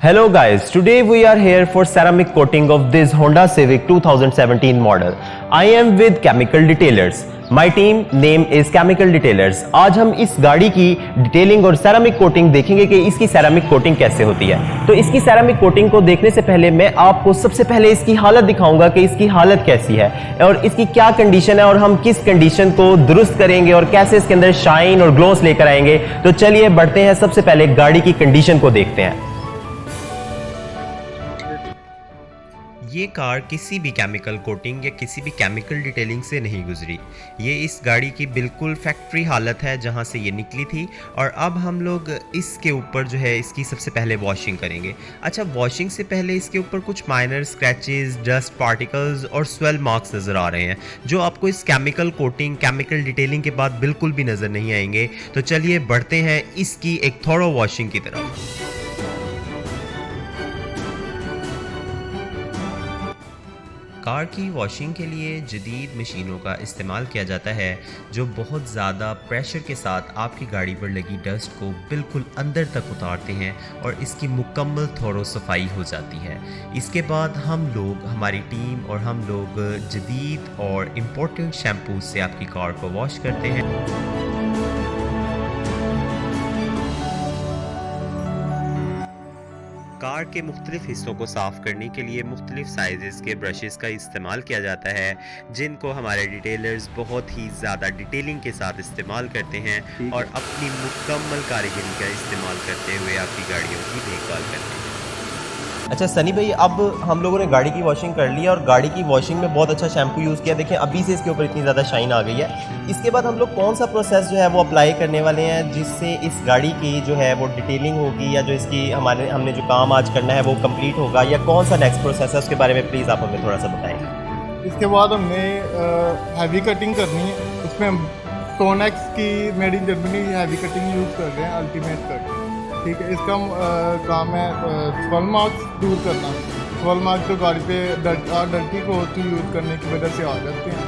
Hello guys, today we are here for ceramic coating of this Honda Civic 2017 model. I am with Chemical Detailers. My team name is Chemical Detailers. आज हम इस गाड़ी की detailing और ceramic coating देखेंगे कि इसकी ceramic coating कैसे होती है। तो इसकी सेरामिक कोटिंग को देखने से पहले मैं आपको सबसे पहले इसकी हालत दिखाऊंगा कि इसकी हालत कैसी है और इसकी क्या कंडीशन है और हम किस कंडीशन को दुरुस्त करेंगे और कैसे इसके अंदर शाइन और ग्लोस लेकर आएंगे। तो चलिए बढ़ते हैं, सबसे पहले गाड़ी की कंडीशन को देखते हैं। ये कार किसी भी केमिकल कोटिंग या किसी भी केमिकल डिटेलिंग से नहीं गुजरी। ये इस गाड़ी की बिल्कुल फैक्ट्री हालत है जहाँ से ये निकली थी और अब हम लोग इसके ऊपर जो है इसकी सबसे पहले वॉशिंग करेंगे। अच्छा, वॉशिंग से पहले इसके ऊपर कुछ माइनर स्क्रैचेस, डस्ट पार्टिकल्स और स्वेल मार्क्स नज़र आ रहे हैं जो आपको इस केमिकल कोटिंग, केमिकल डिटेलिंग के बाद बिल्कुल भी नज़र नहीं आएंगे। तो चलिए बढ़ते हैं इसकी एक थॉरो वॉशिंग की तरफ। कार की वॉशिंग के लिए जदीद मशीनों का इस्तेमाल किया जाता है जो बहुत ज़्यादा प्रेशर के साथ आपकी गाड़ी पर लगी डस्ट को बिल्कुल अंदर तक उतारते हैं और इसकी मुकम्मल थोरो सफाई हो जाती है। इसके बाद हमारी टीम और हम लोग जदीद और इम्पोर्टेंट शैम्पू से आपकी कार को वॉश करते हैं। कार के मुख्तलिफ हिस्सों को साफ़ करने के लिए मुख्तलिफ साइज़ के ब्रशेस का इस्तेमाल किया जाता है जिनको हमारे डिटेलर्स बहुत ही ज़्यादा डिटेलिंग के साथ इस्तेमाल करते हैं और अपनी मुकम्मल कारीगरी का इस्तेमाल करते हुए आपकी गाड़ियों की देखभाल करते हैं। अच्छा सनी भाई, अब हम लोगों ने गाड़ी की वॉशिंग कर ली और गाड़ी की वॉशिंग में बहुत अच्छा शैम्पू यूज़ किया। देखें अभी से इसके ऊपर इतनी ज़्यादा शाइन आ गई है। इसके बाद हम लोग कौन सा प्रोसेस जो है वो अप्लाई करने वाले हैं जिससे इस गाड़ी की जो है वो डिटेलिंग होगी या जो इसकी हमने जो काम आज करना है वो कंप्लीट होगा, या कौन सा नेक्स्ट प्रोसेस है उसके बारे में प्लीज़ आप हमें थोड़ा सा बताएं। इसके बाद हमने हैवी कटिंग करनी है। उसमें हम सोनेक्स की made in Germany heavy cutting use कर रहे हैं, अल्टीमेट कट। ठीक है, इसका काम है स्वेल मार्क्स दूर करना। स्वेल मार्क्स जो गाड़ी पे डर्टी कोट यूज़ करने की वजह से आ जाते हैं।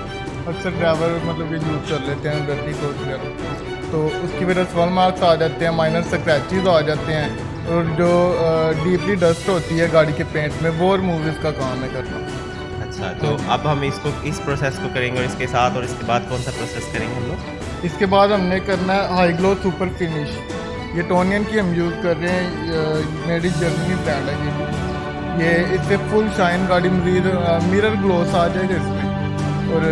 अक्सर ड्राइवर मतलब ये यूज़ कर लेते हैं डर्टी कोट वगैरह, तो उसकी वजह से स्वेल मार्क्स आ जाते हैं, माइनर स्क्रैचेस आ जाते हैं और जो डीपली डस्ट होती है गाड़ी के पेंट में वो रिमूव इसका काम है करना। अच्छा, तो अब हम इस प्रोसेस को करेंगे और इसके साथ और इसके बाद कौन सा प्रोसेस करेंगे हम लोग? इसके बाद हमने करना है हाई ग्लो सुपर फिनिश। ये टोनियन की हम यूज़ कर रहे हैं, मेड इन जर्मनी ब्रांड है ये। इससे फुल शाइन गाड़ी मिरर ग्लोस आ जाएगा इसमें और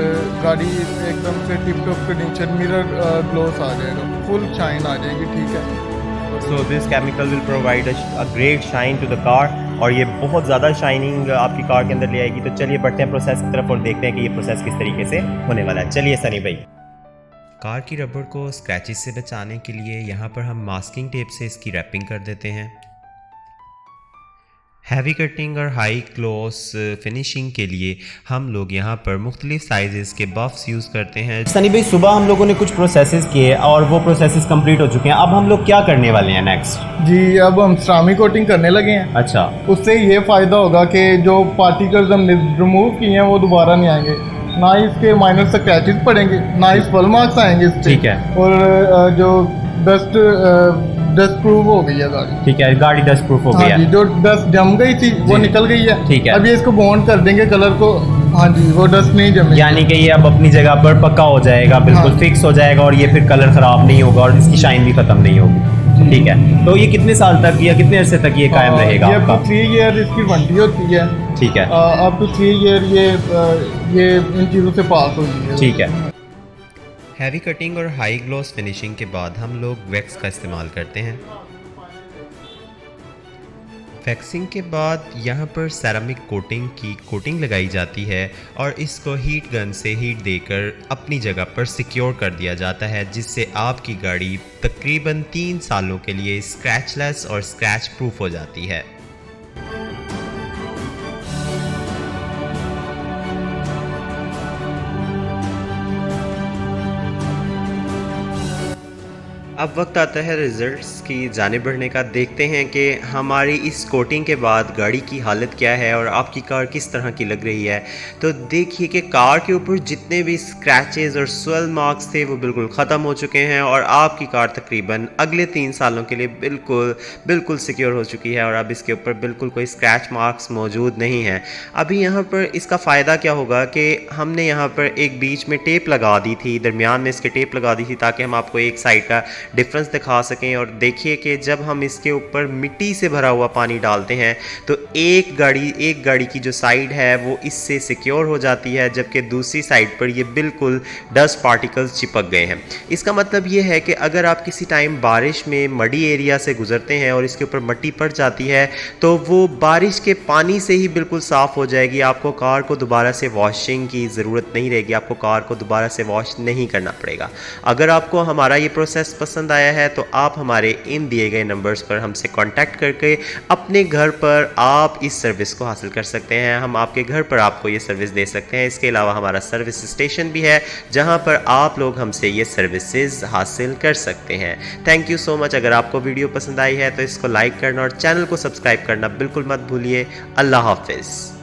गाड़ी एकदम से tip top condition mirror gloss आ जाएगा, फुल शाइन आ जाएगी। ठीक है, so this chemical will provide a great shine to the car और ये बहुत ज़्यादा शाइनिंग आपकी कार के अंदर ले आएगी। तो चलिए बढ़ते हैं प्रोसेस की तरफ और देखते हैं कि ये प्रोसेस किस तरीके से होने वाला है। चलिए सनी भाई। कार की रबड़ को स्क्रैचेस से बचाने के लिए यहाँ पर हम मास्किंग टेप से इसकी रैपिंग कर देते हैं। हैवी कटिंग और हाई ग्लॉस फिनिशिंग के लिए हम लोग यहाँ पर मुख्तलिफ साइजेस के बफ्स यूज़ करते हैं। सनी भाई, सुबह हम लोगों ने कुछ प्रोसेसेस किए और वो प्रोसेसेस कंप्लीट हो चुके हैं। अब हम लोग क्या करने वाले हैं नेक्स्ट? जी, अब हम सेरामिक कोटिंग करने लगे हैं। अच्छा, उससे ये फ़ायदा होगा कि जो पार्टिकल्स हमने रिमूव किए हैं वो दोबारा नहीं आएंगे, ना इसके माइनर स्क्रैचेस पड़ेंगे, ना इस स्वेल मार्क्स आएंगे इससे। ठीक है, और जो डस्ट प्रूफ हो गई है गाड़ी। ठीक है, गाड़ी डस्ट प्रूफ हो गई है। जो डस्ट जम गई थी वो निकल गई है। ठीक है, अब ये इसको बॉन्ड कर देंगे कलर को। हाँ जी, वो डस्ट नहीं जमेगी, यानी कि ये अब अपनी जगह पर पक्का हो जाएगा, बिल्कुल फिक्स हो जाएगा और ये फिर कलर ख़राब नहीं होगा और इसकी शाइन भी ख़त्म नहीं होगी। ठीक है, तो ये कितने साल तक या कितने अरसे तक ये कायम रहेगा? ये 3 ईयर इसकी वारंटी होती है। ठीक है, अब तो 3 ईयर ये इन चीज़ों से पास हो गई है। ठीक है। हैवी कटिंग और हाई ग्लॉस फिनिशिंग के बाद हम लोग वैक्स का इस्तेमाल करते हैं। वैक्सिंग के बाद यहाँ पर सेरामिक कोटिंग लगाई जाती है और इसको हीट गन से हीट देकर अपनी जगह पर सिक्योर कर दिया जाता है जिससे आपकी गाड़ी तकरीबन 3 सालों के लिए स्क्रैचलेस और स्क्रैच प्रूफ हो जाती है। अब वक्त आता है रिजल्ट्स की जानिब बढ़ने का। देखते हैं कि हमारी इस कोटिंग के बाद गाड़ी की हालत क्या है और आपकी कार किस तरह की लग रही है। तो देखिए कि कार के ऊपर जितने भी स्क्रैचेस और स्वेल मार्क्स थे वो बिल्कुल ख़त्म हो चुके हैं और आपकी कार तकरीबन अगले 3 सालों के लिए बिल्कुल सिक्योर हो चुकी है और अब इसके ऊपर बिल्कुल कोई स्क्रैच मार्क्स मौजूद नहीं है। अभी यहाँ पर इसका फ़ायदा क्या होगा कि हमने यहाँ पर एक बीच में टेप लगा दी थी, दरमियान में इसके टेप लगा दी थी ताकि हम आपको एक साइड का डिफरेंस दिखा सकें। और देखिए कि जब हम इसके ऊपर मिट्टी से भरा हुआ पानी डालते हैं तो एक गाड़ी की जो साइड है वो इससे सिक्योर हो जाती है, जबकि दूसरी साइड पर ये बिल्कुल डस्ट पार्टिकल्स चिपक गए हैं। इसका मतलब ये है कि अगर आप किसी टाइम बारिश में मडी एरिया से गुजरते हैं और इसके ऊपर मिट्टी पड़ जाती है तो वो बारिश के पानी से ही बिल्कुल साफ़ हो जाएगी। आपको कार को दोबारा से वॉशिंग की ज़रूरत नहीं रहेगी, आपको कार को दोबारा से वॉश नहीं करना पड़ेगा। अगर आपको हमारा ये प्रोसेस पसंद आया है तो आप हमारे इन दिए गए नंबर्स पर हमसे कांटेक्ट करके अपने घर पर आप इस सर्विस को हासिल कर सकते हैं। हम आपके घर पर आपको ये सर्विस दे सकते हैं। इसके अलावा हमारा सर्विस स्टेशन भी है जहां पर आप लोग हमसे ये सर्विसेज हासिल कर सकते हैं। Thank you so much. अगर आपको वीडियो पसंद आई है तो इसको लाइक करना और चैनल को सब्सक्राइब करना बिल्कुल मत भूलिए। अल्लाह हाफिज़।